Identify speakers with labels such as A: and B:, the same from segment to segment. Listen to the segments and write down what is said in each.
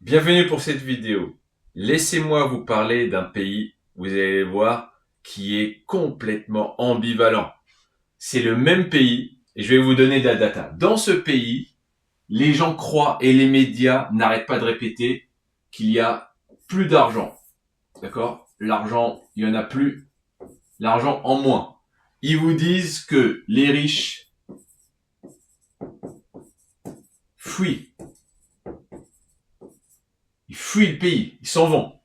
A: Bienvenue pour cette vidéo. Laissez-moi vous parler d'un pays, vous allez voir, qui est complètement ambivalent. C'est le même pays, et je vais vous donner de la data. Dans ce pays, les gens croient et les médias n'arrêtent pas de répéter qu'il y a plus d'argent. D'accord? L'argent, il y en a plus. L'argent en moins. Ils vous disent que les riches fuient. Ils fuient le pays, ils s'en vont.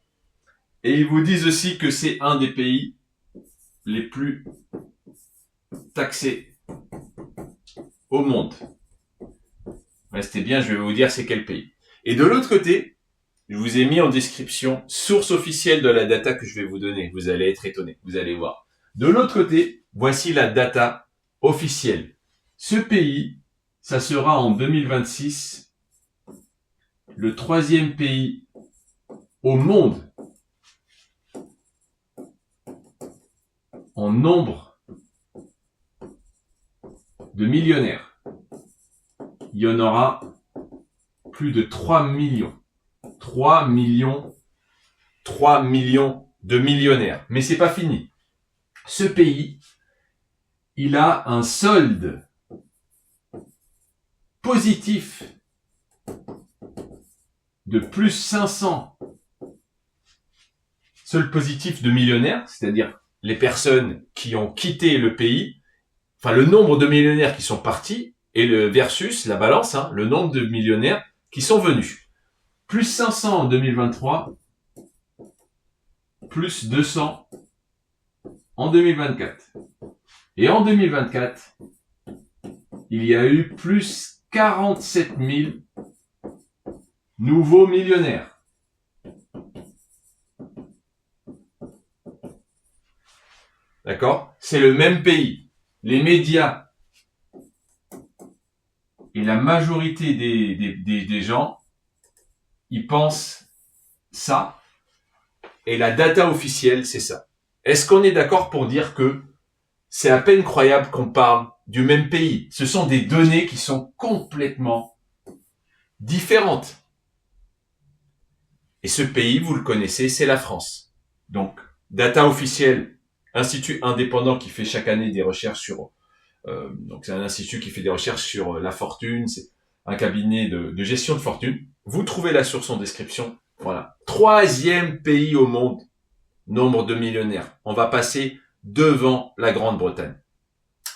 A: Et ils vous disent aussi que c'est un des pays les plus taxés au monde. Restez bien, je vais vous dire c'est quel pays. Et de l'autre côté, je vous ai mis en description source officielle de la data que je vais vous donner. Vous allez être étonnés, vous allez voir. De l'autre côté, voici la data officielle. Ce pays, ça sera en 2026 le 3e pays au monde en nombre de millionnaires. Il y en aura plus de 3 millions. 3 millions de millionnaires. Mais c'est pas fini. Ce pays, il a un solde positif de plus 500. Solde positif de millionnaires, c'est-à-dire les personnes qui ont quitté le pays, enfin le nombre de millionnaires qui sont partis, et le versus, la balance, le nombre de millionnaires qui sont venus. Plus 500 en 2023, plus 200 en 2024. Et en 2024, il y a eu plus 47 000 nouveaux millionnaires. D'accord? C'est le même pays. Les médias et la majorité des gens, ils pensent ça. Et la data officielle, c'est ça. Est-ce qu'on est d'accord pour dire que c'est à peine croyable qu'on parle du même pays? Ce sont des données qui sont complètement différentes. Et ce pays, vous le connaissez, c'est la France. Donc, data officielle, institut indépendant qui fait chaque année des recherches sur... donc c'est un institut qui fait des recherches sur la fortune, c'est un cabinet de gestion de fortune. Vous trouvez la source en description. Voilà. 3e pays au monde, nombre de millionnaires. On va passer devant la Grande-Bretagne.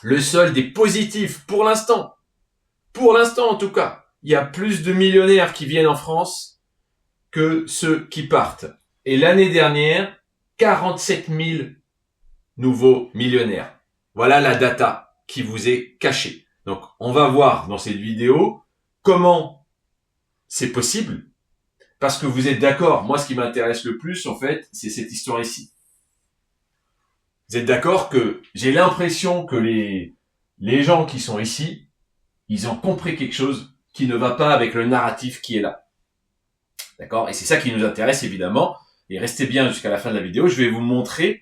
A: Le solde est positif pour l'instant. Pour l'instant en tout cas. Il y a plus de millionnaires qui viennent en France que ceux qui partent. Et l'année dernière, 47 000 nouveaux millionnaires. Voilà la data qui vous est cachée. Donc, on va voir dans cette vidéo comment c'est possible. Parce que vous êtes d'accord, moi ce qui m'intéresse le plus, en fait, c'est cette histoire ici. Vous êtes d'accord que j'ai l'impression que les gens qui sont ici, ils ont compris quelque chose qui ne va pas avec le narratif qui est là. D'accord? Et c'est ça qui nous intéresse, évidemment. Et restez bien jusqu'à la fin de la vidéo, je vais vous montrer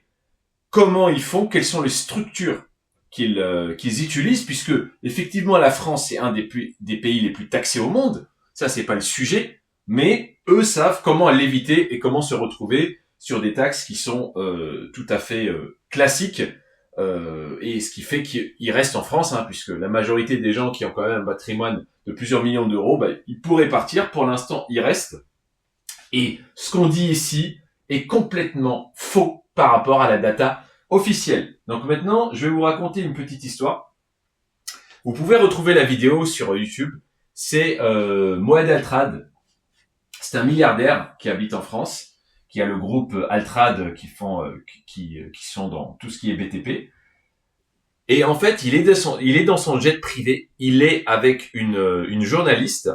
A: comment ils font, quelles sont les structures qu'ils utilisent, puisque effectivement la France c'est un des pays les plus taxés au monde. Ça c'est pas le sujet, mais eux savent comment l'éviter et comment se retrouver sur des taxes qui sont tout à fait classiques, et ce qui fait qu'ils restent en France, puisque la majorité des gens qui ont quand même un patrimoine de plusieurs millions d'euros, ils pourraient partir. Pour l'instant, ils restent. Et ce qu'on dit ici est complètement faux par rapport à la data officielle. Donc maintenant, je vais vous raconter une petite histoire. Vous pouvez retrouver la vidéo sur YouTube. C'est Moed Altrad. C'est un milliardaire qui habite en France, qui a le groupe Altrad qui sont dans tout ce qui est BTP. Et en fait, il est dans son jet privé. Il est avec une journaliste.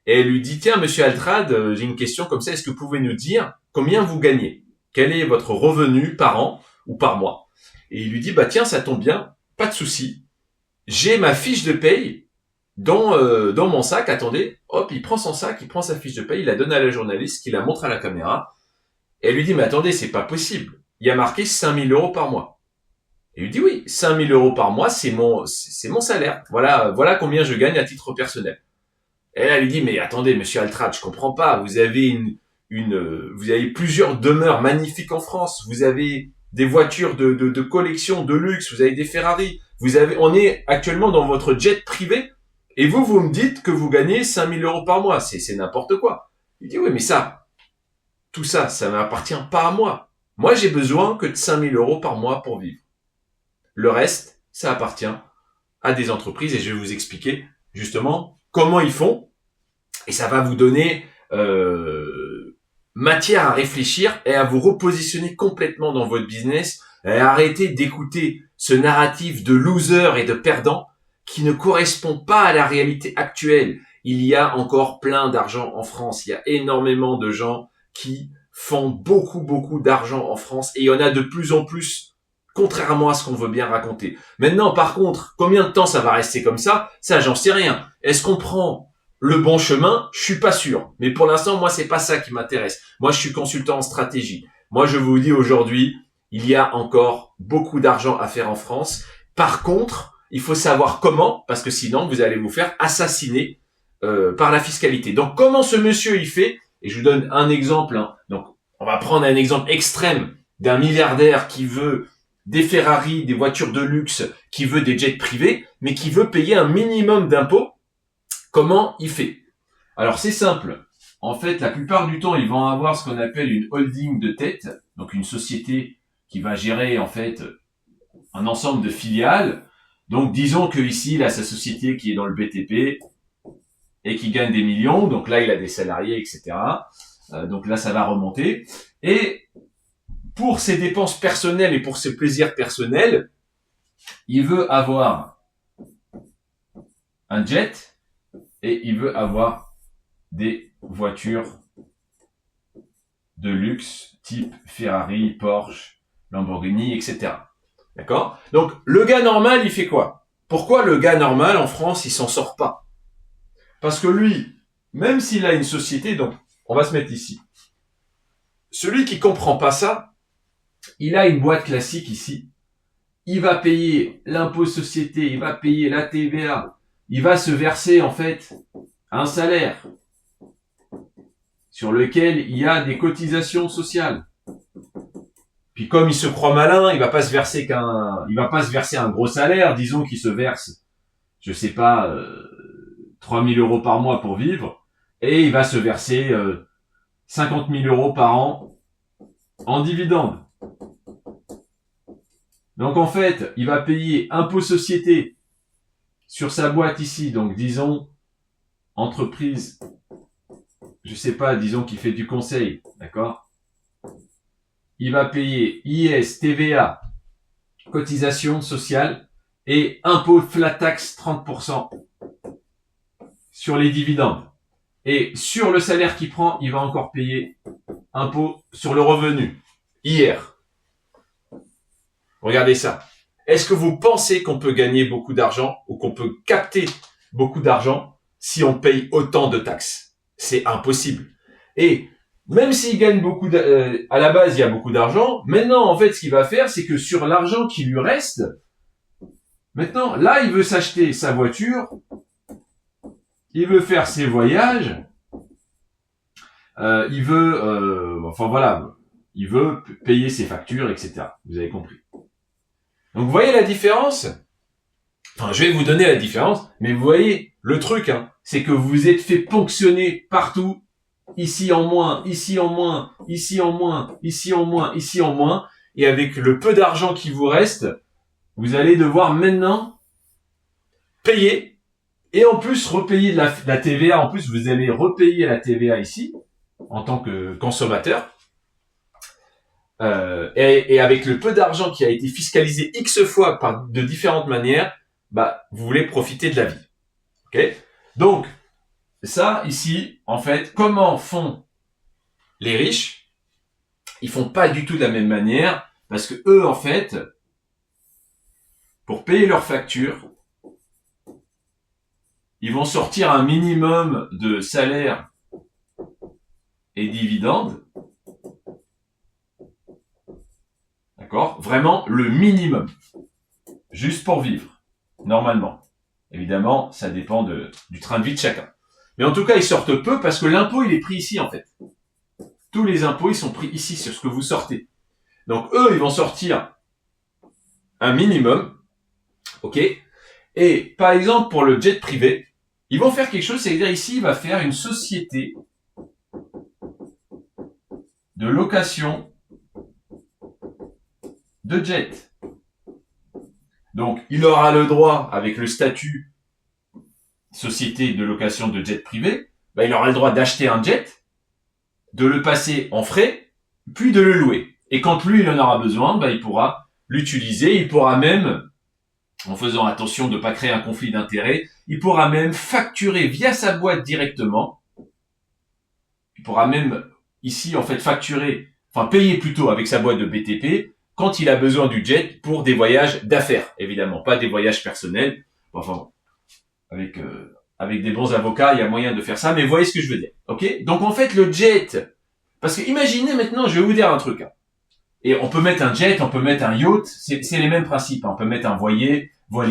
A: Et elle lui dit, tiens, monsieur Altrad, j'ai une question comme ça. Est-ce que vous pouvez nous dire combien vous gagnez? Quel est votre revenu par an ou par mois? Et il lui dit, tiens, ça tombe bien, pas de souci. J'ai ma fiche de paye dans mon sac. Attendez, hop, il prend son sac, il prend sa fiche de paye, il la donne à la journaliste, qui la montre à la caméra. Et elle lui dit, mais attendez, c'est pas possible. Il y a marqué 5 000 € par mois. Et il lui dit, oui, 5 000 € par mois, c'est mon salaire. Voilà combien je gagne à titre personnel. Et là, elle lui dit, mais attendez, monsieur Altrat, je comprends pas. Vous avez vous avez plusieurs demeures magnifiques en France. Vous avez des voitures de collection, de luxe. Vous avez des Ferrari. On est actuellement dans votre jet privé. Et vous me dites que vous gagnez 5 000 euros par mois. C'est n'importe quoi. Il dit, oui, mais tout ça, ça m'appartient pas à moi. Moi, j'ai besoin que de 5 000 euros par mois pour vivre. Le reste, ça appartient à des entreprises et je vais vous expliquer justement comment ils font et ça va vous donner matière à réfléchir et à vous repositionner complètement dans votre business et arrêter d'écouter ce narratif de loser et de perdant qui ne correspond pas à la réalité actuelle. Il y a encore plein d'argent en France, il y a énormément de gens qui font beaucoup d'argent en France et il y en a de plus en plus, contrairement à ce qu'on veut bien raconter. Maintenant, par contre, combien de temps ça va rester comme ça j'en sais rien. Est-ce qu'on prend le bon chemin? Je suis pas sûr. Mais pour l'instant, moi, c'est pas ça qui m'intéresse. Moi, je suis consultant en stratégie. Moi, je vous dis aujourd'hui, il y a encore beaucoup d'argent à faire en France. Par contre, il faut savoir comment, parce que sinon, vous allez vous faire assassiner par la fiscalité. Donc, comment ce monsieur, il fait? Et je vous donne un exemple. Donc, on va prendre un exemple extrême d'un milliardaire qui veut des Ferrari, des voitures de luxe, qui veut des jets privés, mais qui veut payer un minimum d'impôts. Comment il fait? Alors, c'est simple. En fait, la plupart du temps, ils vont avoir ce qu'on appelle une holding de tête, donc une société qui va gérer, en fait, un ensemble de filiales. Donc, disons que ici, il a sa société qui est dans le BTP et qui gagne des millions. Donc là, il a des salariés, etc. Donc là, ça va remonter. Et pour ses dépenses personnelles et pour ses plaisirs personnels, il veut avoir un jet et il veut avoir des voitures de luxe type Ferrari, Porsche, Lamborghini, etc. D'accord? Donc, le gars normal, il fait quoi? Pourquoi le gars normal en France, il s'en sort pas? Parce que lui, même s'il a une société, donc on va se mettre ici. Celui qui comprend pas ça, il a une boîte classique ici. Il va payer l'impôt société, il va payer la TVA, il va se verser en fait un salaire sur lequel il y a des cotisations sociales. Puis comme il se croit malin, il va pas se verser un gros salaire, disons qu'il se verse, je sais pas, 3 000 euros par mois pour vivre, et il va se verser 50 000 euros par an en dividendes. Donc en fait, il va payer impôt société sur sa boîte ici, donc disons entreprise, je sais pas, disons qu'il fait du conseil, d'accord? Il va payer IS, TVA, cotisation sociale et impôt flat tax 30% sur les dividendes. Et sur le salaire qu'il prend, il va encore payer impôt sur le revenu, IR. Regardez ça. Est-ce que vous pensez qu'on peut gagner beaucoup d'argent ou qu'on peut capter beaucoup d'argent si on paye autant de taxes? C'est impossible. Et même s'il gagne à la base, il y a beaucoup d'argent. Maintenant, en fait, ce qu'il va faire, c'est que sur l'argent qui lui reste, maintenant, là, il veut s'acheter sa voiture, il veut faire ses voyages, il veut payer ses factures, etc. Vous avez compris. Donc, vous voyez la différence? Enfin, je vais vous donner la différence, mais vous voyez le truc, c'est que vous êtes fait ponctionner partout, ici en moins, ici en moins, ici en moins, ici en moins, ici en moins, et avec le peu d'argent qui vous reste, vous allez devoir maintenant payer, et en plus repayer de la TVA, en plus vous allez repayer la TVA ici, en tant que consommateur, et avec le peu d'argent qui a été fiscalisé X fois de différentes manières, vous voulez profiter de la vie. Ok? Donc, ça, ici, en fait, comment font les riches? Ils font pas du tout de la même manière, parce que eux, en fait, pour payer leurs factures, ils vont sortir un minimum de salaire et dividendes. D'accord? Vraiment le minimum. Juste pour vivre. Normalement. Évidemment, ça dépend du train de vie de chacun. Mais en tout cas, ils sortent peu parce que l'impôt, il est pris ici, en fait. Tous les impôts, ils sont pris ici sur ce que vous sortez. Donc, eux, ils vont sortir un minimum. OK? Et, par exemple, pour le jet privé, ils vont faire quelque chose, c'est-à-dire ici, il va faire une société de location de jet. Donc, il aura le droit, avec le statut société de location de jet privé, il aura le droit d'acheter un jet, de le passer en frais, puis de le louer. Et quand lui, il en aura besoin, il pourra l'utiliser. Il pourra même, en faisant attention de ne pas créer un conflit d'intérêts, il pourra même facturer via sa boîte directement. Il pourra même, ici, en fait, payer plutôt avec sa boîte de BTP quand il a besoin du jet pour des voyages d'affaires, évidemment, pas des voyages personnels. Enfin, avec des bons avocats, il y a moyen de faire ça, mais vous voyez ce que je veux dire. OK? Donc, en fait, le jet, parce que imaginez maintenant, je vais vous dire un truc. Et on peut mettre un jet, on peut mettre un yacht, c'est les mêmes principes. On peut mettre un voilier, on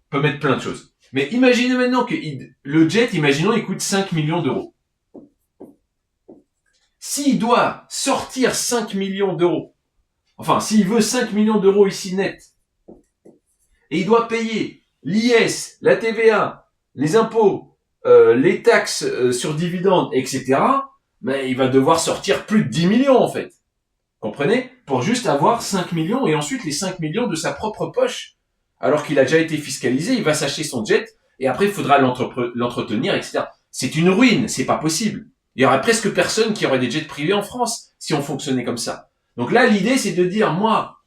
A: peut mettre plein de choses. Mais imaginez maintenant que le jet, imaginons, il coûte 5 millions d'euros. S'il doit sortir 5 millions d'euros, enfin, s'il veut 5 millions d'euros ici net, et il doit payer l'IS, la TVA, les impôts, les taxes sur dividendes, etc., il va devoir sortir plus de 10 millions, en fait. Comprenez? Pour juste avoir 5 millions et ensuite les 5 millions de sa propre poche. Alors qu'il a déjà été fiscalisé, il va s'acheter son jet et après il faudra l'entretenir, etc. C'est une ruine, c'est pas possible. Il y aurait presque personne qui aurait des jets privés en France si on fonctionnait comme ça. Donc là, l'idée, c'est de dire, moi,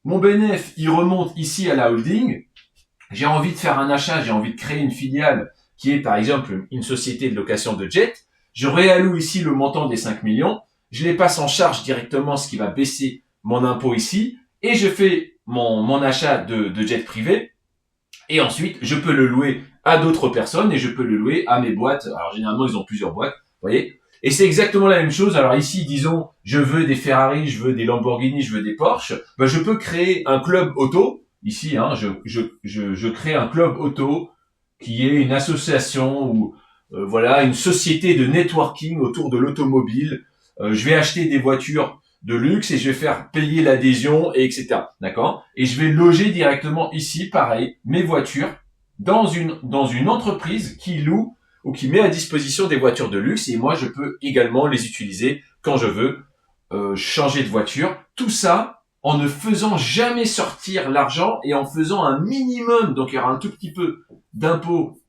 A: mon bénéfice, il remonte ici à la holding. J'ai envie de faire un achat, j'ai envie de créer une filiale qui est, par exemple, une société de location de jet. Je réalloue ici le montant des 5 millions. Je les passe en charge directement, ce qui va baisser mon impôt ici. Et je fais mon achat de jet privé. Et ensuite, je peux le louer à d'autres personnes et je peux le louer à mes boîtes. Alors, généralement, ils ont plusieurs boîtes, vous voyez. Et c'est exactement la même chose. Alors ici, disons, je veux des Ferrari, je veux des Lamborghini, je veux des Porsche. Je peux créer un club auto. Ici, je crée un club auto qui est une association ou une société de networking autour de l'automobile. Je vais acheter des voitures de luxe et je vais faire payer l'adhésion et etc. D'accord? Et je vais loger directement ici, pareil, mes voitures dans une entreprise qui loue ou qui met à disposition des voitures de luxe et moi je peux également les utiliser quand je veux changer de voiture. Tout ça en ne faisant jamais sortir l'argent et en faisant un minimum, donc il y aura un tout petit peu d'impôt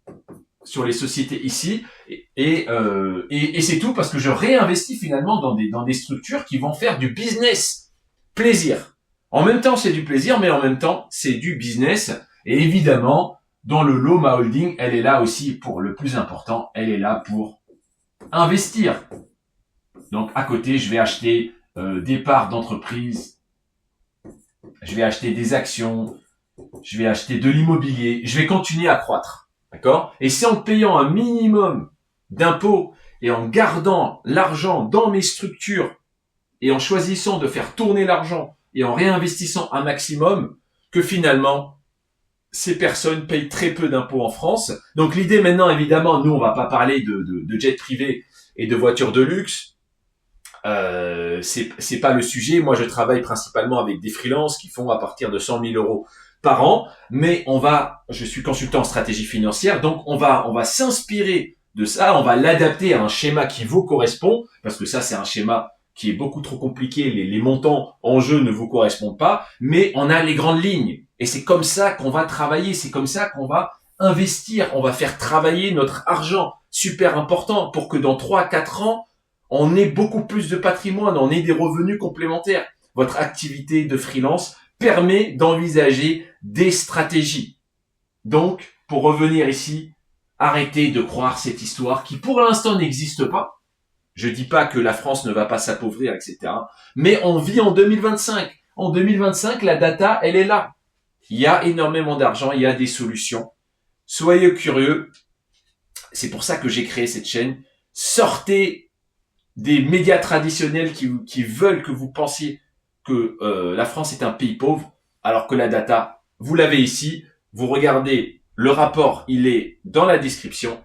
A: sur les sociétés ici et c'est tout parce que je réinvestis finalement dans des structures qui vont faire du business plaisir. En même temps c'est du plaisir mais en même temps c'est du business et évidemment dans le lot, ma holding, elle est là aussi pour le plus important, elle est là pour investir. Donc à côté, je vais acheter des parts d'entreprise, je vais acheter des actions, je vais acheter de l'immobilier, je vais continuer à croître. D'accord? Et c'est en payant un minimum d'impôts et en gardant l'argent dans mes structures et en choisissant de faire tourner l'argent et en réinvestissant un maximum que finalement ces personnes payent très peu d'impôts en France. Donc l'idée maintenant, évidemment, nous on va pas parler de jet privé et de voitures de luxe. C'est pas le sujet. Moi, je travaille principalement avec des freelances qui font à partir de 100 000 euros par an. Mais je suis consultant en stratégie financière, donc on va s'inspirer de ça. On va l'adapter à un schéma qui vous correspond, parce que ça, c'est un schéma qui est beaucoup trop compliqué. Les montants en jeu ne vous correspondent pas, mais on a les grandes lignes. Et c'est comme ça qu'on va travailler, c'est comme ça qu'on va investir, on va faire travailler notre argent, super important, pour que dans 3-4 ans, on ait beaucoup plus de patrimoine, on ait des revenus complémentaires. Votre activité de freelance permet d'envisager des stratégies. Donc, pour revenir ici, arrêtez de croire cette histoire qui pour l'instant n'existe pas. Je dis pas que la France ne va pas s'appauvrir, etc. Mais on vit en 2025. En 2025, la data, elle est là. Il y a énormément d'argent, il y a des solutions. Soyez curieux. C'est pour ça que j'ai créé cette chaîne. Sortez des médias traditionnels qui veulent que vous pensiez que la France est un pays pauvre, alors que la data, vous l'avez ici. Vous regardez le rapport, il est dans la description.